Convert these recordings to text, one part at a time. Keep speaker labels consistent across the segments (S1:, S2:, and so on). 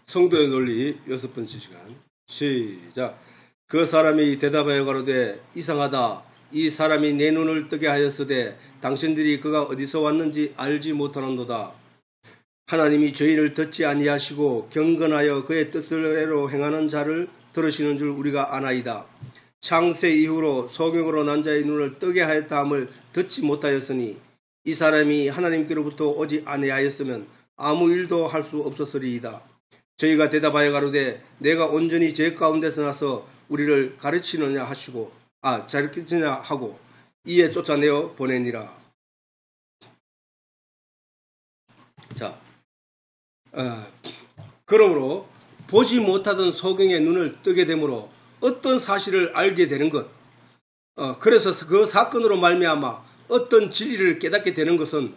S1: 성도의 논리 6번째 시간 시작. 그 사람이 대답하여 가로되 이상하다. 이 사람이 내 눈을 뜨게 하였으되 당신들이 그가 어디서 왔는지 알지 못하는도다. 하나님이 저희를 듣지 아니하시고 경건하여 그의 뜻대로 행하는 자를 들으시는 줄 우리가 아나이다. 창세 이후로 소경으로 난 자의 눈을 뜨게 하였다 함을 듣지 못하였으니 이 사람이 하나님께로부터 오지 아니하였으면 아무 일도 할 수 없었으리이다. 저희가 대답하여 가로되 내가 온전히 죄 가운데서 나서 우리를 가르치느냐 하고 이에 쫓아내어 보내니라. 자, 그러므로 보지 못하던 소경의 눈을 뜨게 되므로 어떤 사실을 알게 되는 것, 그래서 그 사건으로 말미암아 어떤 진리를 깨닫게 되는 것은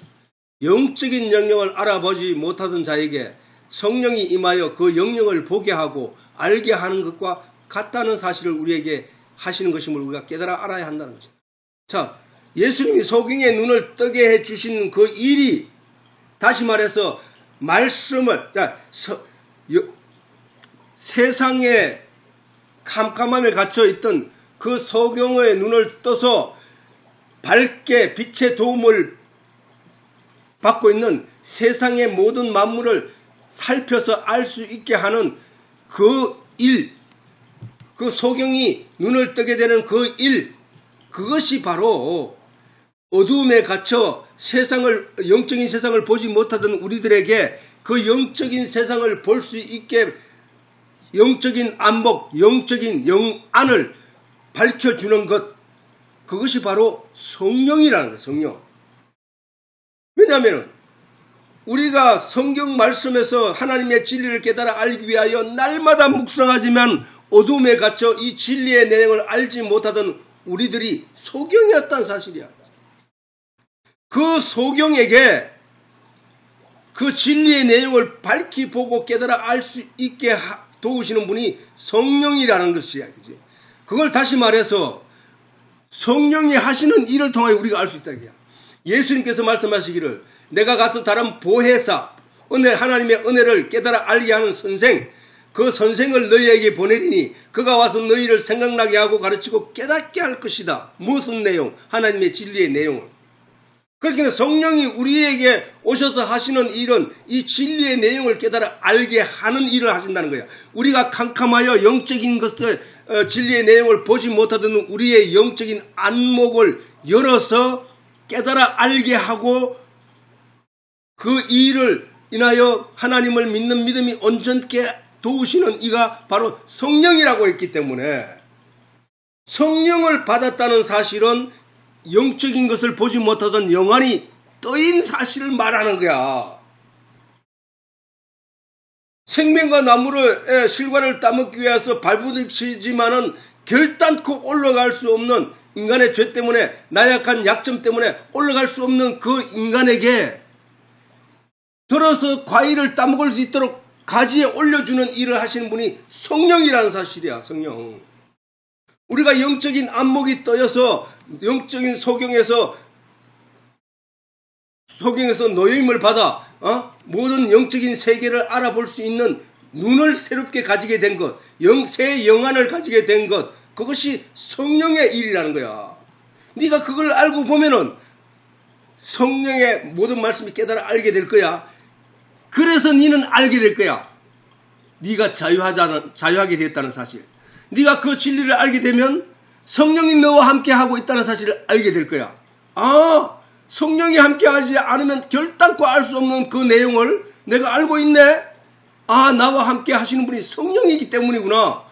S1: 영적인 영역을 알아보지 못하던 자에게 성령이 임하여 그 영역을 보게 하고 알게 하는 것과 같다는 사실을 우리에게 하시는 것임을 우리가 깨달아 알아야 한다는 것입니다. 자, 예수님이 소경의 눈을 뜨게 해주신 그 일이, 다시 말해서 말씀을, 세상에 캄캄함에 갇혀있던 그 소경의 눈을 떠서 밝게 빛의 도움을 받고 있는 세상의 모든 만물을 살펴서 알 수 있게 하는 그 일, 그 소경이 눈을 뜨게 되는 그 일, 그것이 바로 어두움에 gat혀 영적인 세상을 보지 못하던 우리들에게 그 영적인 세상을 볼 수 있게 영적인 안목, 영적인 영안을 밝혀주는 것, 그것이 바로 성령이라는 거예요. 성령. 왜냐하면 우리가 성경 말씀에서 하나님의 진리를 깨달아 알기 위하여 날마다 묵상하지만 어둠에 갇혀 이 진리의 내용을 알지 못하던 우리들이 소경이었다는 사실이야. 그 소경에게 그 진리의 내용을 밝히 보고 깨달아 알 수 있게 도우시는 분이 성령이라는 것이야. 그지? 그걸 다시 말해서 성령이 하시는 일을 통하여 우리가 알 수 있다. 예수님께서 말씀하시기를 내가 가서 다른 보혜사, 하나님의 은혜를 깨달아 알게 하는 선생, 그 선생을 너희에게 보내리니 그가 와서 너희를 생각나게 하고 가르치고 깨닫게 할 것이다. 무슨 내용? 하나님의 진리의 내용을. 그렇게 성령이 우리에게 오셔서 하시는 일은 이 진리의 내용을 깨달아 알게 하는 일을 하신다는 거야. 우리가 캄캄하여 영적인 것들, 진리의 내용을 보지 못하던 우리의 영적인 안목을 열어서 깨달아 알게 하고 그 일을 인하여 하나님을 믿는 믿음이 온전케 도우시는 이가 바로 성령이라고 했기 때문에 성령을 받았다는 사실은 영적인 것을 보지 못하던 영안이 떠인 사실을 말하는 거야. 생명과 나무의 실과를 따먹기 위해서 발부딪히지만은 결단코 올라갈 수 없는 인간의 죄 때문에, 나약한 약점 때문에 올라갈 수 없는 그 인간에게 들어서 과일을 따먹을 수 있도록 가지에 올려주는 일을 하시는 분이 성령이라는 사실이야. 성령. 우리가 영적인 안목이 떠여서 영적인 소경에서 노임을 받아 모든 영적인 세계를 알아볼 수 있는 눈을 새롭게 가지게 된 것, 새 영안을 가지게 된 것, 그것이 성령의 일이라는 거야. 네가 그걸 알고 보면은 성령의 모든 말씀이 깨달아 알게 될 거야. 그래서 너는 알게 될 거야. 네가 자유하게 되었다는 사실. 네가 그 진리를 알게 되면 성령이 너와 함께 하고 있다는 사실을 알게 될 거야. 성령이 함께 하지 않으면 결단코 알 수 없는 그 내용을 내가 알고 있네. 나와 함께 하시는 분이 성령이기 때문이구나.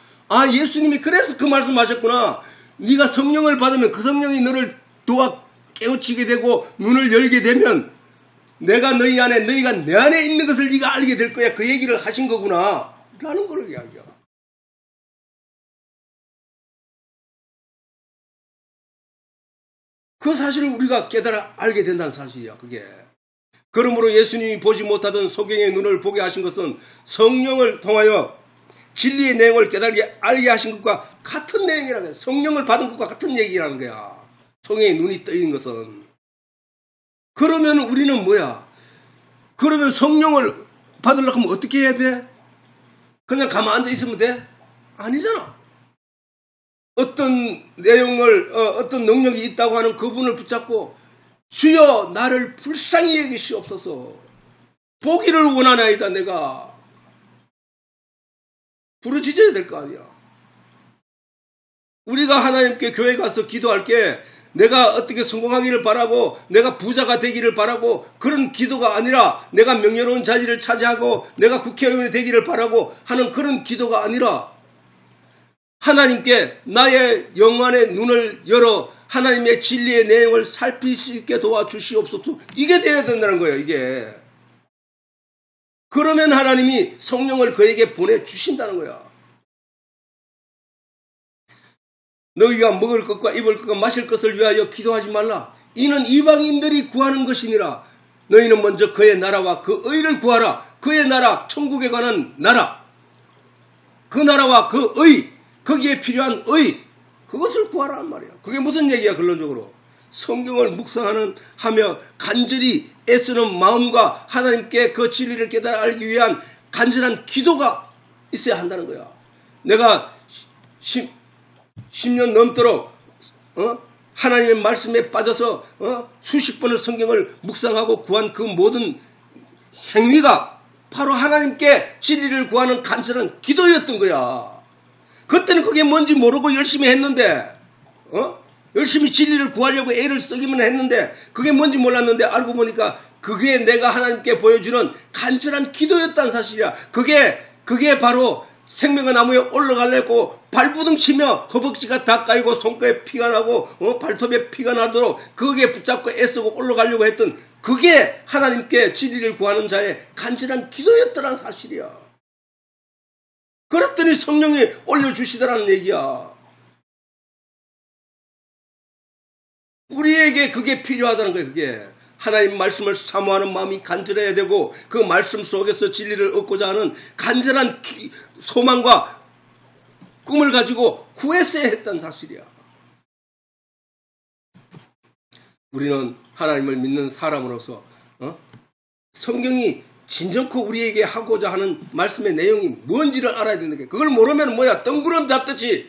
S1: 예수님이 그래서 그 말씀하셨구나. 네가 성령을 받으면 그 성령이 너를 도와 깨우치게 되고 눈을 열게 되면 내가 너희 안에, 너희가 내 안에 있는 것을 네가 알게 될 거야. 그 얘기를 하신 거구나 라는 걸 이야기야. 그 사실을 우리가 깨달아 알게 된다는 사실이야. 그게. 그러므로 예수님이 보지 못하던 소경의 눈을 보게 하신 것은 성령을 통하여 진리의 내용을 깨달게 알게 하신 것과 같은 내용이라는 거야. 성령을 받은 것과 같은 얘기라는 거야. 소경의 눈이 떠있는 것은. 그러면 우리는 뭐야? 그러면 성령을 받으려고 하면 어떻게 해야 돼? 그냥 가만 앉아 있으면 돼? 아니잖아. 어떤 내용을 어떤 능력이 있다고 하는 그분을 붙잡고 주여 나를 불쌍히 여기시옵소서. 보기를 원하나이다. 내가 부르짖어야 될 거 아니야. 우리가 하나님께 교회 가서 기도할 게 내가 어떻게 성공하기를 바라고 내가 부자가 되기를 바라고 그런 기도가 아니라 내가 명예로운 자리를 차지하고 내가 국회의원이 되기를 바라고 하는 그런 기도가 아니라 하나님께 나의 영안의 눈을 열어 하나님의 진리의 내용을 살필 수 있게 도와주시옵소서. 이게 되어야 된다는 거예요. 이게. 그러면 하나님이 성령을 그에게 보내주신다는 거야. 너희가 먹을 것과 입을 것과 마실 것을 위하여 기도하지 말라. 이는 이방인들이 구하는 것이니라. 너희는 먼저 그의 나라와 그 의를 구하라. 그의 나라, 천국에 관한 나라. 그 나라와 그 의, 거기에 필요한 의, 그것을 구하라는 말이야. 그게 무슨 얘기야, 결론적으로. 성경을 묵상하며 간절히 애쓰는 마음과 하나님께 그 진리를 깨달아 알기 위한 간절한 기도가 있어야 한다는 거야. 내가 10년 넘도록 하나님의 말씀에 빠져서 수십 번을 성경을 묵상하고 구한 그 모든 행위가 바로 하나님께 진리를 구하는 간절한 기도였던 거야. 그때는 그게 뭔지 모르고 열심히 했는데 열심히 진리를 구하려고 애를 쓰기만 했는데 그게 뭔지 몰랐는데 알고 보니까 그게 내가 하나님께 보여주는 간절한 기도였다는 사실이야. 그게 바로 생명의 나무에 올라가려고 발부둥 치며 허벅지가 다 까이고 손가락에 피가 나고 발톱에 피가 나도록 그게 붙잡고 애쓰고 올라가려고 했던 그게 하나님께 진리를 구하는 자의 간절한 기도였다는 사실이야. 그랬더니 성령이 올려주시더라는 얘기야. 우리에게 그게 필요하다는 거예요. 그게 하나님 말씀을 사모하는 마음이 간절해야 되고 그 말씀 속에서 진리를 얻고자 하는 간절한 소망과 꿈을 가지고 구했어야 했다는 사실이야. 우리는 하나님을 믿는 사람으로서 성경이 진정코 우리에게 하고자 하는 말씀의 내용이 뭔지를 알아야 되는 거야. 그걸 모르면 뭐야, 덩구름 잡듯이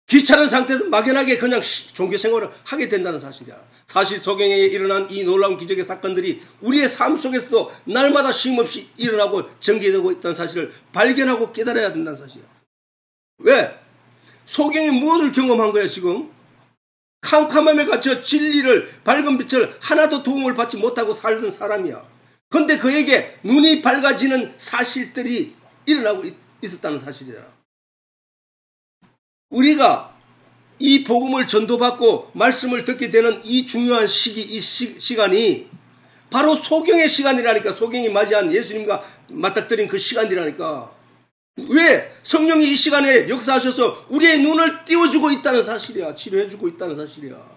S1: 귀찮은 상태에서 막연하게 그냥 종교 생활을 하게 된다는 사실이야. 사실 성경에 일어난 이 놀라운 기적의 사건들이 우리의 삶 속에서도 날마다 쉼없이 일어나고 전개되고 있다는 사실을 발견하고 깨달아야 된다는 사실이야. 왜? 소경이 무엇을 경험한 거야 지금? 캄캄함에 갇혀 진리를, 밝은 빛을 하나도 도움을 받지 못하고 살던 사람이야. 그런데 그에게 눈이 밝아지는 사실들이 일어나고 있었다는 사실이야. 우리가 이 복음을 전도받고 말씀을 듣게 되는 이 중요한 시기, 이 시간이 바로 소경의 시간이라니까. 소경이 맞이한 예수님과 맞닥뜨린 그 시간이라니까. 왜? 성령이 이 시간에 역사하셔서 우리의 눈을 띄워주고 있다는 사실이야. 치료해주고 있다는 사실이야.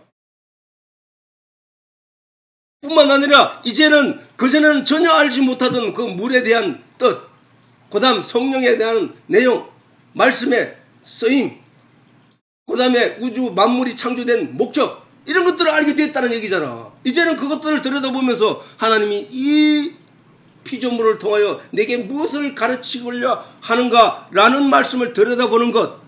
S1: 뿐만 아니라 이제는 그전에는 전혀 알지 못하던 그 물에 대한 뜻, 그 다음 성령에 대한 내용, 말씀의 쓰임, 그 다음에 우주 만물이 창조된 목적, 이런 것들을 알게 됐다는 얘기잖아. 이제는 그것들을 들여다보면서 하나님이 이 피조물을 통하여 내게 무엇을 가르치고려 하는가라는 말씀을 들여다보는 것,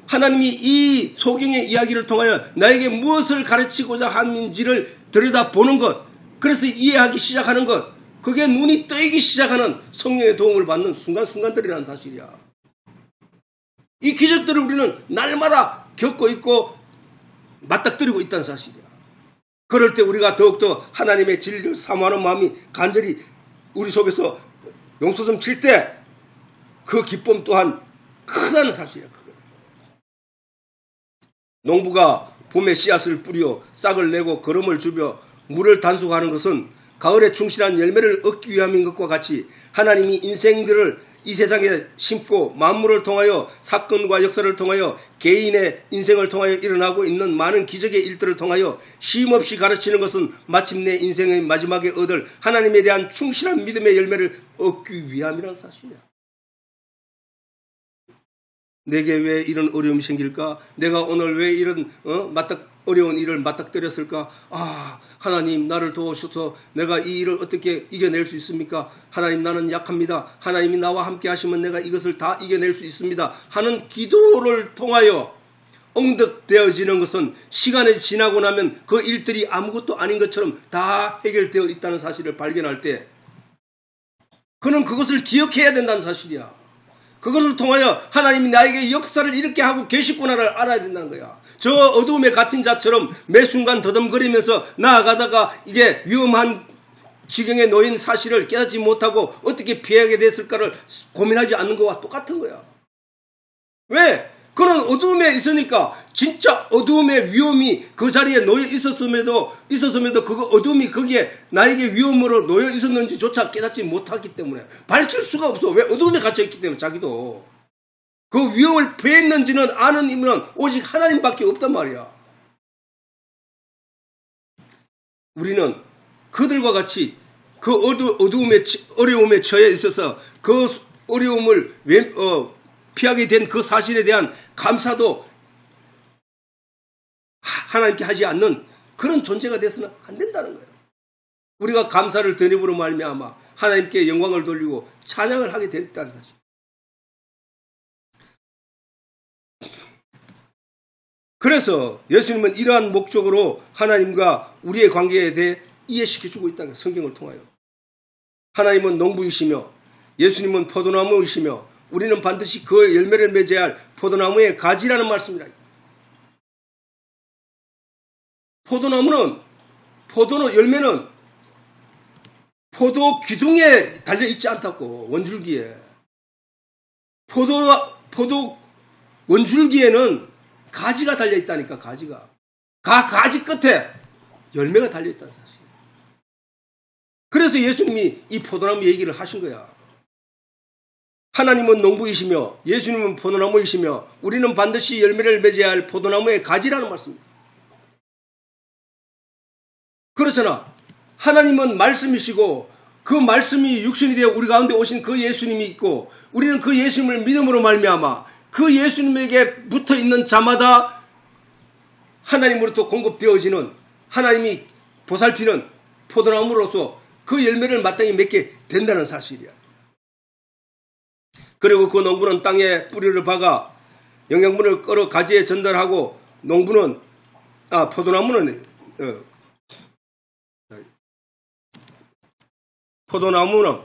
S1: 하나님이 이 소경의 이야기를 통하여 나에게 무엇을 가르치고자 하는지를 들여다보는 것, 그래서 이해하기 시작하는 것, 그게 눈이 뜨이기 시작하는 성령의 도움을 받는 순간순간들이라는 사실이야. 이 기적들을 우리는 날마다 겪고 있고 맞닥뜨리고 있다는 사실이야. 그럴 때 우리가 더욱더 하나님의 진리를 사모하는 마음이 간절히 우리 속에서 용서 좀 칠 때 그 기쁨 또한 크다는 사실이야. 크거든. 농부가 봄에 씨앗을 뿌려 싹을 내고 거름을 주며 물을 단속하는 것은 가을에 충실한 열매를 얻기 위함인 것과 같이 하나님이 인생들을 이 세상에 심고 만물을 통하여 사건과 역사를 통하여 개인의 인생을 통하여 일어나고 있는 많은 기적의 일들을 통하여 쉼없이 가르치는 것은 마침내 인생의 마지막에 얻을 하나님에 대한 충실한 믿음의 열매를 얻기 위함이라는 사실이야. 내게 왜 이런 어려움이 생길까? 내가 오늘 왜 이런 어려운 일을 맞닥뜨렸을까? 아, 하나님 나를 도우셔서 내가 이 일을 어떻게 이겨낼 수 있습니까? 하나님 나는 약합니다. 하나님이 나와 함께 하시면 내가 이것을 다 이겨낼 수 있습니다. 하는 기도를 통하여 엉덕되어지는 것은 시간이 지나고 나면 그 일들이 아무것도 아닌 것처럼 다 해결되어 있다는 사실을 발견할 때 그는 그것을 기억해야 된다는 사실이야. 그것을 통하여 하나님이 나에게 역사를 이렇게 하고 계시구나를 알아야 된다는 거야. 저 어두움에 갇힌 자처럼 매 순간 더듬거리면서 나아가다가 이제 위험한 지경에 놓인 사실을 깨닫지 못하고 어떻게 피하게 됐을까를 고민하지 않는 것과 똑같은 거야. 왜? 그는 어두움에 있으니까 진짜 어두움의 위험이 그 자리에 놓여 있었음에도 그 어둠이 거기에 나에게 위험으로 놓여 있었는지조차 깨닫지 못하기 때문에 밝힐 수가 없어. 왜? 어두움에 갇혀 있기 때문에 자기도. 그 위험을 피했는지는 아는 인물은 오직 하나님밖에 없단 말이야. 우리는 그들과 같이 그 어려움에 처해 있어서 그 어려움을 피하게 된 그 사실에 대한 감사도 하나님께 하지 않는 그런 존재가 돼서는 안 된다는 거예요. 우리가 감사를 드림으로 말미암아 하나님께 영광을 돌리고 찬양을 하게 됐다는 사실. 그래서 예수님은 이러한 목적으로 하나님과 우리의 관계에 대해 이해시켜주고 있다는 거예요. 성경을 통하여. 하나님은 농부이시며 예수님은 포도나무이시며 우리는 반드시 그 열매를 맺어야 할 포도나무의 가지라는 말씀이라. 열매는 포도 기둥에 달려있지 않다고, 원줄기에. 포도 원줄기에는 가지가 달려있다니까, 가지가. 가지 끝에 열매가 달려있다는 사실. 그래서 예수님이 이 포도나무 얘기를 하신 거야. 하나님은 농부이시며 예수님은 포도나무이시며 우리는 반드시 열매를 맺어야 할 포도나무의 가지라는 말씀입니다. 그렇잖아. 하나님은 말씀이시고 그 말씀이 육신이 되어 우리 가운데 오신 그 예수님이 있고 우리는 그 예수님을 믿음으로 말미암아 그 예수님에게 붙어있는 자마다 하나님으로부터 공급되어지는 하나님이 보살피는 포도나무로서 그 열매를 마땅히 맺게 된다는 사실이야. 그리고 그 농부는 땅에 뿌리를 박아 영양분을 끌어 가지에 전달하고 포도나무는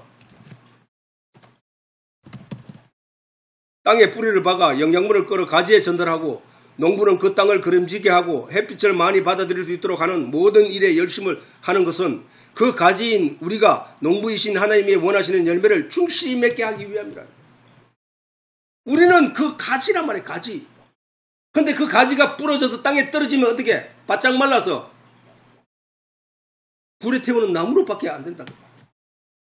S1: 땅에 뿌리를 박아 영양분을 끌어 가지에 전달하고 농부는 그 땅을 거름지게 하고 햇빛을 많이 받아들일 수 있도록 하는 모든 일에 열심을 하는 것은 그 가지인 우리가 농부이신 하나님이 원하시는 열매를 충실히 맺게 하기 위함이라. 우리는 그 가지란 말이에요. 가지. 근데 그 가지가 부러져서 땅에 떨어지면 어떻게? 바짝 말라서 불에 태우는 나무로밖에 안 된다.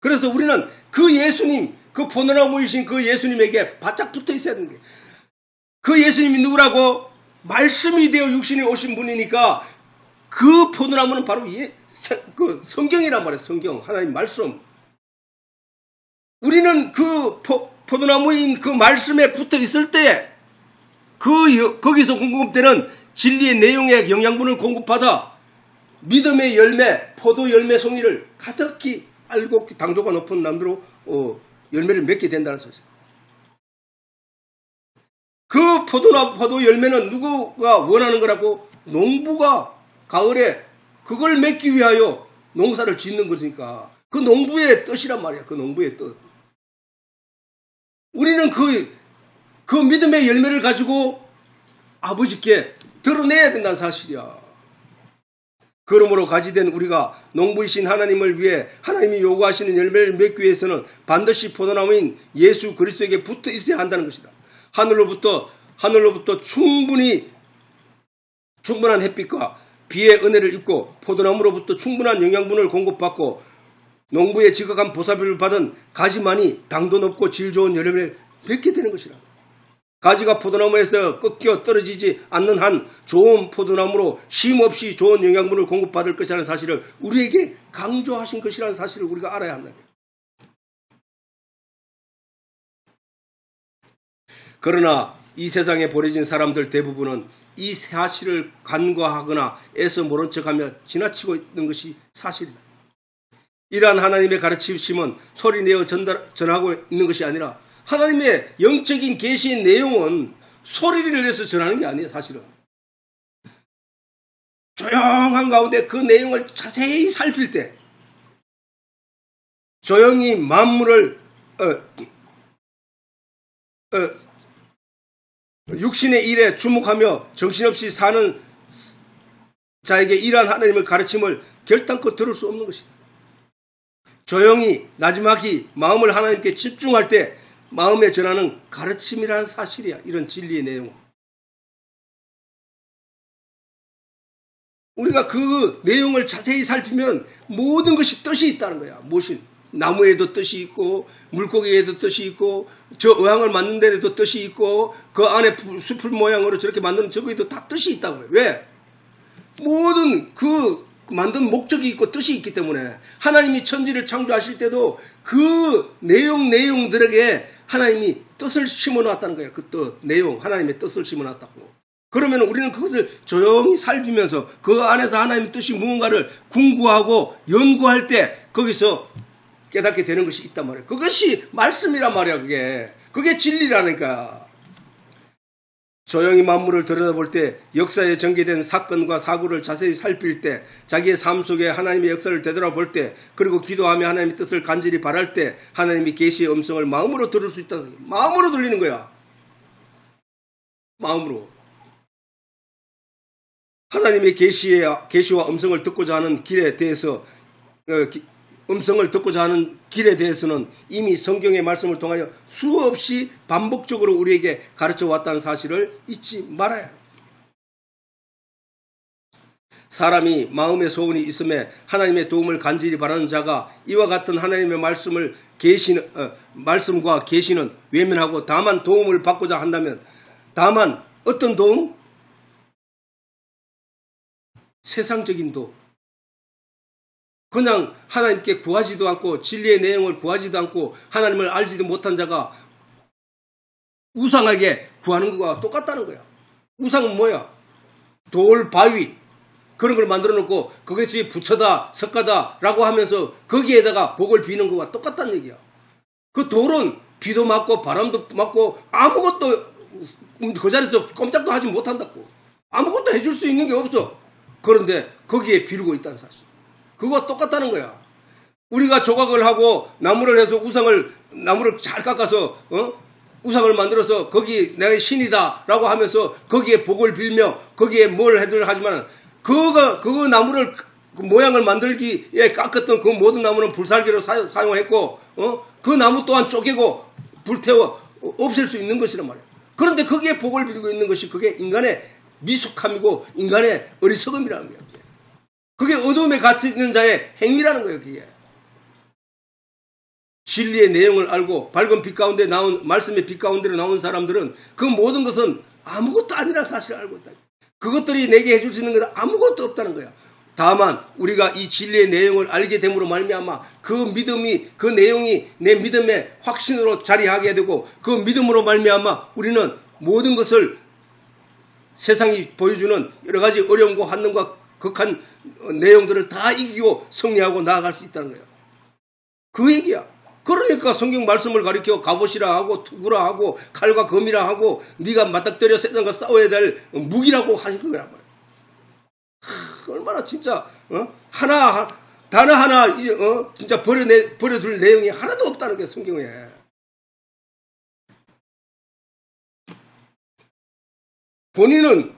S1: 그래서 우리는 그 예수님, 그 포도나무이신 그 예수님에게 바짝 붙어 있어야 되는 거예요. 그 예수님이 누구라고? 말씀이 되어 육신이 오신 분이니까 그 포도나무는 바로 그 성경이란 말이에요. 성경, 하나님 말씀. 우리는 그 포도나무인 그 말씀에 붙어 있을 때 거기서 공급되는 진리의 내용의 영양분을 공급받아 믿음의 열매, 포도 열매 송이를 가득히 알고 당도가 높은 남대로 열매를 맺게 된다는 소리죠. 그 포도 열매는 누구가 원하는 거라고? 농부가 가을에 그걸 맺기 위하여 농사를 짓는 것이니까 그 농부의 뜻이란 말이야. 그 농부의 뜻. 우리는 그 믿음의 열매를 가지고 아버지께 드러내야 된다는 사실이야. 그러므로 가지된 우리가 농부이신 하나님을 위해 하나님이 요구하시는 열매를 맺기 위해서는 반드시 포도나무인 예수 그리스도에게 붙어 있어야 한다는 것이다. 하늘로부터 충분한 햇빛과 비의 은혜를 입고 포도나무로부터 충분한 영양분을 공급받고 농부의 지극한 보살핌을 받은 가지만이 당도 높고 질 좋은 열매를 맺게 되는 것이라. 가지가 포도나무에서 꺾여 떨어지지 않는 한 좋은 포도나무로 쉼없이 좋은 영양분을 공급받을 것이라는 사실을 우리에게 강조하신 것이라는 사실을 우리가 알아야 한다. 그러나 이 세상에 버려진 사람들 대부분은 이 사실을 간과하거나 애써 모른 척하며 지나치고 있는 것이 사실이다. 이러한 하나님의 가르치심은 소리 내어 전하고 있는 것이 아니라 하나님의 영적인 계시의 내용은 소리를 내서 전하는 게 아니에요. 사실은 조용한 가운데 그 내용을 자세히 살필 때 조용히 만물을 육신의 일에 주목하며 정신없이 사는 자에게 이러한 하나님의 가르침을 결단코 들을 수 없는 것이다. 조용히 나지막히 마음을 하나님께 집중할 때 마음에 전하는 가르침이라는 사실이야. 이런 진리의 내용은. 우리가 그 내용을 자세히 살피면 모든 것이 뜻이 있다는 거야. 무엇이 나무에도 뜻이 있고 물고기에도 뜻이 있고 저 어항을 만든 데에도 뜻이 있고 그 안에 숲을 모양으로 저렇게 만드는 저거에도 다 뜻이 있다고 해요. 왜? 모든 그 만든 목적이 있고 뜻이 있기 때문에 하나님이 천지를 창조하실 때도 그 내용들에게 하나님이 뜻을 심어놨다는 거예요. 그 뜻, 내용, 하나님의 뜻을 심어놨다고. 그러면 우리는 그것을 조용히 살피면서 그 안에서 하나님의 뜻이 무언가를 궁구하고 연구할 때 거기서 깨닫게 되는 것이 있단 말이에요. 그것이 말씀이란 말이야. 그게 진리라니까. 조용히 만물을 들여다볼 때 역사에 전개된 사건과 사고를 자세히 살필 때 자기의 삶 속에 하나님의 역사를 되돌아볼 때 그리고 기도하며 하나님의 뜻을 간절히 바랄 때 하나님의 계시의 음성을 마음으로 들을 수 있다는 거예요. 마음으로 들리는 거야. 마음으로. 하나님의 계시와 음성을 듣고자 하는 길에 대해서 음성을 듣고자 하는 길에 대해서는 이미 성경의 말씀을 통하여 수없이 반복적으로 우리에게 가르쳐 왔다는 사실을 잊지 말아야 합니다. 사람이 마음의 소원이 있음에 하나님의 도움을 간절히 바라는 자가 이와 같은 하나님의 말씀과 계시는 외면하고 다만 도움을 받고자 한다면 다만 어떤 도움? 세상적인 도움. 그냥 하나님께 구하지도 않고 진리의 내용을 구하지도 않고 하나님을 알지도 못한 자가 우상에게 구하는 것과 똑같다는 거야. 우상은 뭐야? 돌, 바위 그런 걸 만들어 놓고 그것이 부처다, 석가다 라고 하면서 거기에다가 복을 비는 것과 똑같다는 얘기야. 그 돌은 비도 맞고 바람도 맞고 아무것도 그 자리에서 꼼짝도 하지 못한다고. 아무것도 해줄 수 있는 게 없어. 그런데 거기에 비르고 있다는 사실. 그거 똑같다는 거야. 우리가 조각을 하고 나무를 해서 나무를 잘 깎아서 우상을 만들어서 거기 내가 신이다 라고 하면서 거기에 복을 빌며 거기에 뭘 해들 하지만 그거 나무를 그 모양을 만들기에 깎았던 그 모든 나무는 불살기로 사용했고 그 나무 또한 쪼개고 불태워 없앨 수 있는 것이란 말이야. 그런데 거기에 복을 빌고 있는 것이 그게 인간의 미숙함이고 인간의 어리석음이라는 거야. 그게 어둠에 갇혀 있는 자의 행위라는 거예요. 그게. 진리의 내용을 알고 밝은 빛 가운데 나온 말씀의 빛 가운데로 나온 사람들은 그 모든 것은 아무것도 아니라는 사실을 알고 있다. 그것들이 내게 해줄 수 있는 것은 아무것도 없다는 거야. 다만 우리가 이 진리의 내용을 알게 됨으로 말미암아 그 믿음이 그 내용이 내 믿음의 확신으로 자리하게 되고 그 믿음으로 말미암아 우리는 모든 것을 세상이 보여주는 여러 가지 어려움과 환난과 극한 내용들을 다 이기고 승리하고 나아갈 수 있다는 거예요. 그 얘기야. 그러니까 성경 말씀을 가리켜 갑옷이라 하고 투구라 하고 칼과 검이라 하고 네가 맞닥뜨려 세상과 싸워야 될 무기라고 하신 거란 말이야. 얼마나 진짜 단어 하나 진짜 버려둘 내용이 하나도 없다는 게 성경에. 본인은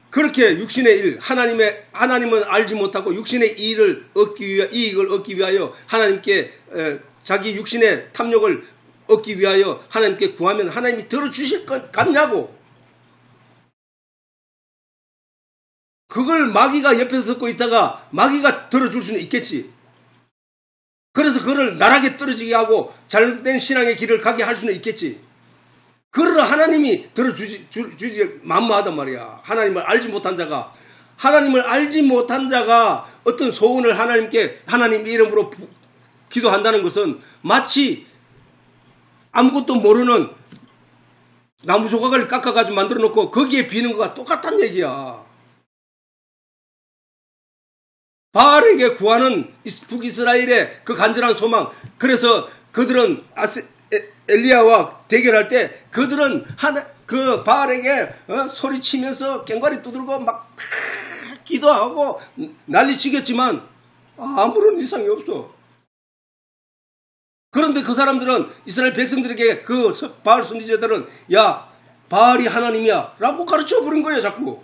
S1: 그렇게 육신의 일, 하나님은 알지 못하고 육신의 이익을 얻기 위하여 하나님께 자기 육신의 탐욕을 얻기 위하여 하나님께 구하면 하나님이 들어주실 것 같냐고. 그걸 마귀가 옆에서 듣고 있다가 마귀가 들어줄 수는 있겠지. 그래서 그걸 나락에 떨어지게 하고 잘못된 신앙의 길을 가게 할 수는 있겠지. 그러나 하나님이 들어주지 만무하단 말이야. 하나님을 알지 못한 자가 어떤 소원을 하나님께 하나님 이름으로 기도한다는 것은 마치 아무것도 모르는 나무 조각을 깎아가지고 만들어 놓고 거기에 비는 거가 똑같단 얘기야. 바알에게 구하는 북이스라엘의 그 간절한 소망. 그래서 그들은 엘리야와 대결할 때 그들은 그 바알에게 소리치면서 꽹과리 두들고 막 기도하고 난리치겠지만 아무런 이상이 없어. 그런데 그 사람들은 이스라엘 백성들에게 그 바알 선지자들은 야 바알이 하나님이야 라고 가르쳐 버린 거예요 자꾸.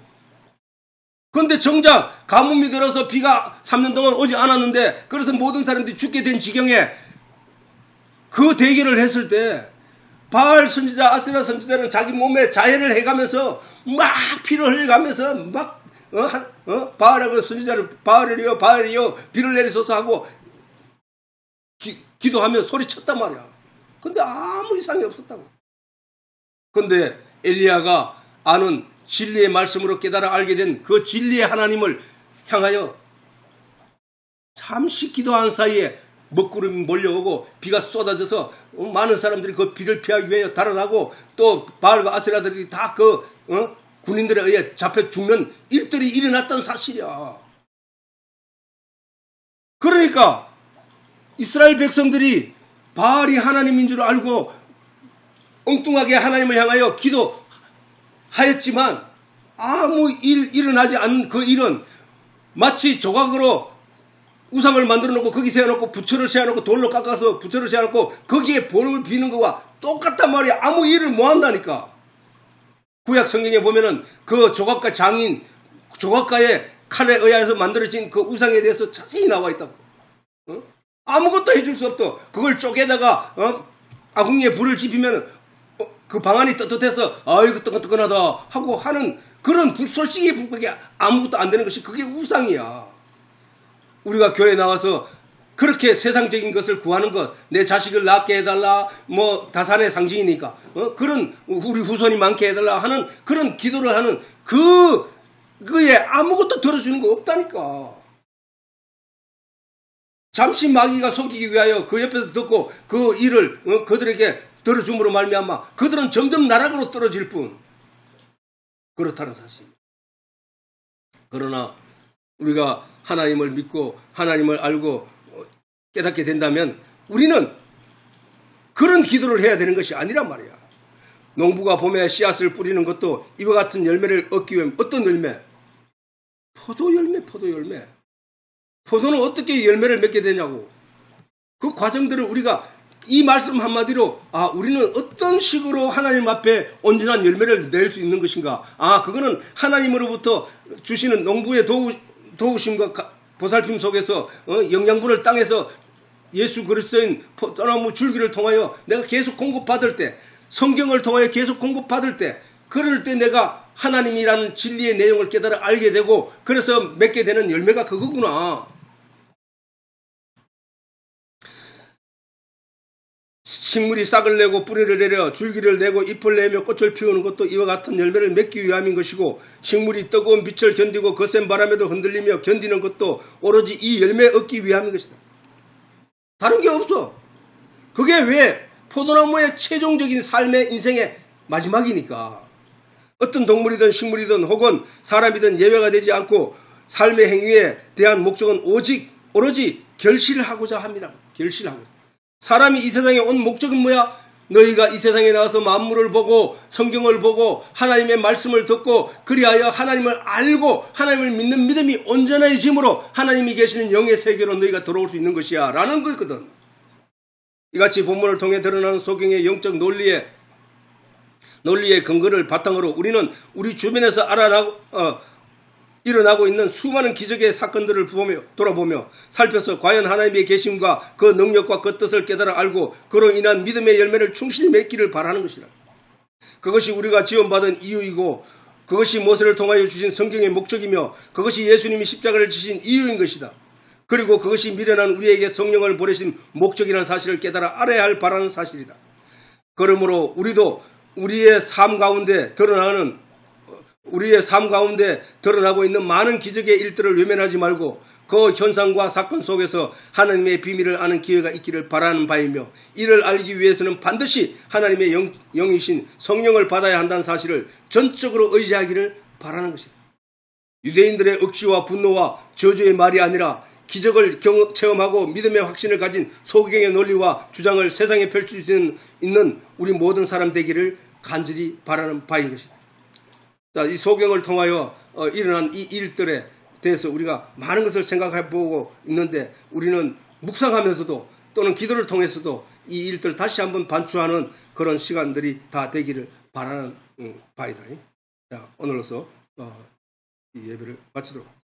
S1: 그런데 정작 가뭄이 들어서 비가 3년 동안 오지 않았는데 그래서 모든 사람들이 죽게 된 지경에 그 대결을 했을 때 바알 선지자 아세라 선지자는 자기 몸에 자해를 해가면서 막 피를 흘려가면서 막 바알하고 선지자를 바알이여 비를 내리소서 하고 기도하며 소리쳤단 말이야. 근데 아무 이상이 없었다고. 근데 엘리야가 아는 진리의 말씀으로 깨달아 알게 된 그 진리의 하나님을 향하여 잠시 기도한 사이에 먹구름이 몰려오고 비가 쏟아져서 많은 사람들이 그 비를 피하기 위해 달아나고 또 바알과 아세라들이 다 그 군인들에 의해 잡혀 죽는 일들이 일어났던 사실이야. 그러니까 이스라엘 백성들이 바알이 하나님인 줄 알고 엉뚱하게 하나님을 향하여 기도하였지만 아무 일어나지 않는 그 일은 마치 조각으로 우상을 만들어 놓고 거기 세워놓고 부처를 세워놓고 돌로 깎아서 부처를 세워놓고 거기에 볼을 비는 거와 똑같단 말이야. 아무 일을 못 한다니까. 구약 성경에 보면은 그 조각가 장인 조각가의 칼에 의해서 만들어진 그 우상에 대해서 자세히 나와 있다고. 아무것도 해줄 수 없어. 그걸 쪼개다가 아궁이에 불을 지피면 그 방안이 떳떳해서 아이고 뜨끈뜨끈하다 하고 하는 그런 불쏘시개 불밖에 아무것도 안 되는 것이 그게 우상이야. 우리가 교회 나와서 그렇게 세상적인 것을 구하는 것, 내 자식을 낳게 해달라, 뭐 다산의 상징이니까 그런 우리 후손이 많게 해달라 하는 그런 기도를 하는 그에 아무것도 들어주는 거 없다니까. 잠시 마귀가 속이기 위하여 그 옆에서 듣고 그 일을 그들에게 들어줌으로 말미암아 그들은 점점 나락으로 떨어질 뿐 그렇다는 사실. 그러나 우리가 하나님을 믿고 하나님을 알고 깨닫게 된다면 우리는 그런 기도를 해야 되는 것이 아니란 말이야. 농부가 봄에 씨앗을 뿌리는 것도 이와 같은 열매를 얻기 위해 어떤 열매? 포도 열매. 포도는 어떻게 열매를 맺게 되냐고. 그 과정들을 우리가 이 말씀 한마디로 우리는 어떤 식으로 하나님 앞에 온전한 열매를 낼 수 있는 것인가. 그거는 하나님으로부터 주시는 농부의 도우심과 보살핌 속에서 영양분을 땅에서 예수 그리스도인 포도나무 줄기를 통하여 내가 계속 공급받을 때, 성경을 통하여 계속 공급받을 때, 그럴 때 내가 하나님이라는 진리의 내용을 깨달아 알게 되고 그래서 맺게 되는 열매가 그거구나. 식물이 싹을 내고 뿌리를 내려 줄기를 내고 잎을 내며 꽃을 피우는 것도 이와 같은 열매를 맺기 위함인 것이고, 식물이 뜨거운 빛을 견디고 거센 바람에도 흔들리며 견디는 것도 오로지 이 열매 얻기 위함인 것이다. 다른 게 없어. 그게 왜 포도나무의 최종적인 삶의 인생의 마지막이니까. 어떤 동물이든 식물이든 혹은 사람이든 예외가 되지 않고 삶의 행위에 대한 목적은 오로지 결실을 하고자 합니다. 결실하고자. 사람이 이 세상에 온 목적은 뭐야? 너희가 이 세상에 나와서 만물을 보고 성경을 보고 하나님의 말씀을 듣고 그리하여 하나님을 알고 하나님을 믿는 믿음이 온전해짐으로 하나님이 계시는 영의 세계로 너희가 들어올 수 있는 것이야 라는 거거든. 이같이 본문을 통해 드러나는 소경의 영적 논리의 근거를 바탕으로 우리는 우리 주변에서 일어나고 있는 수많은 기적의 사건들을 돌아보며 살펴서 과연 하나님의 계심과 그 능력과 그 뜻을 깨달아 알고 그로 인한 믿음의 열매를 충실히 맺기를 바라는 것이라. 그것이 우리가 지원받은 이유이고 그것이 모세를 통하여 주신 성경의 목적이며 그것이 예수님이 십자가를 지신 이유인 것이다. 그리고 그것이 미련한 우리에게 성령을 보내신 목적이라는 사실을 깨달아 알아야 할 바라는 사실이다. 그러므로 우리도 우리의 삶 가운데 드러나고 있는 많은 기적의 일들을 외면하지 말고 그 현상과 사건 속에서 하나님의 비밀을 아는 기회가 있기를 바라는 바이며, 이를 알기 위해서는 반드시 하나님의 영이신 성령을 받아야 한다는 사실을 전적으로 의지하기를 바라는 것이다. 유대인들의 억지와 분노와 저주의 말이 아니라 기적을 체험하고 믿음의 확신을 가진 소경의 논리와 주장을 세상에 펼칠 수 있는 우리 모든 사람 되기를 간절히 바라는 바인 것이다. 자, 이 소경을 통하여 일어난 이 일들에 대해서 우리가 많은 것을 생각해 보고 있는데, 우리는 묵상하면서도 또는 기도를 통해서도 이 일들을 다시 한번 반추하는 그런 시간들이 다 되기를 바라는 바이다. 자, 오늘로서 이 예배를 마치도록 하겠습니다.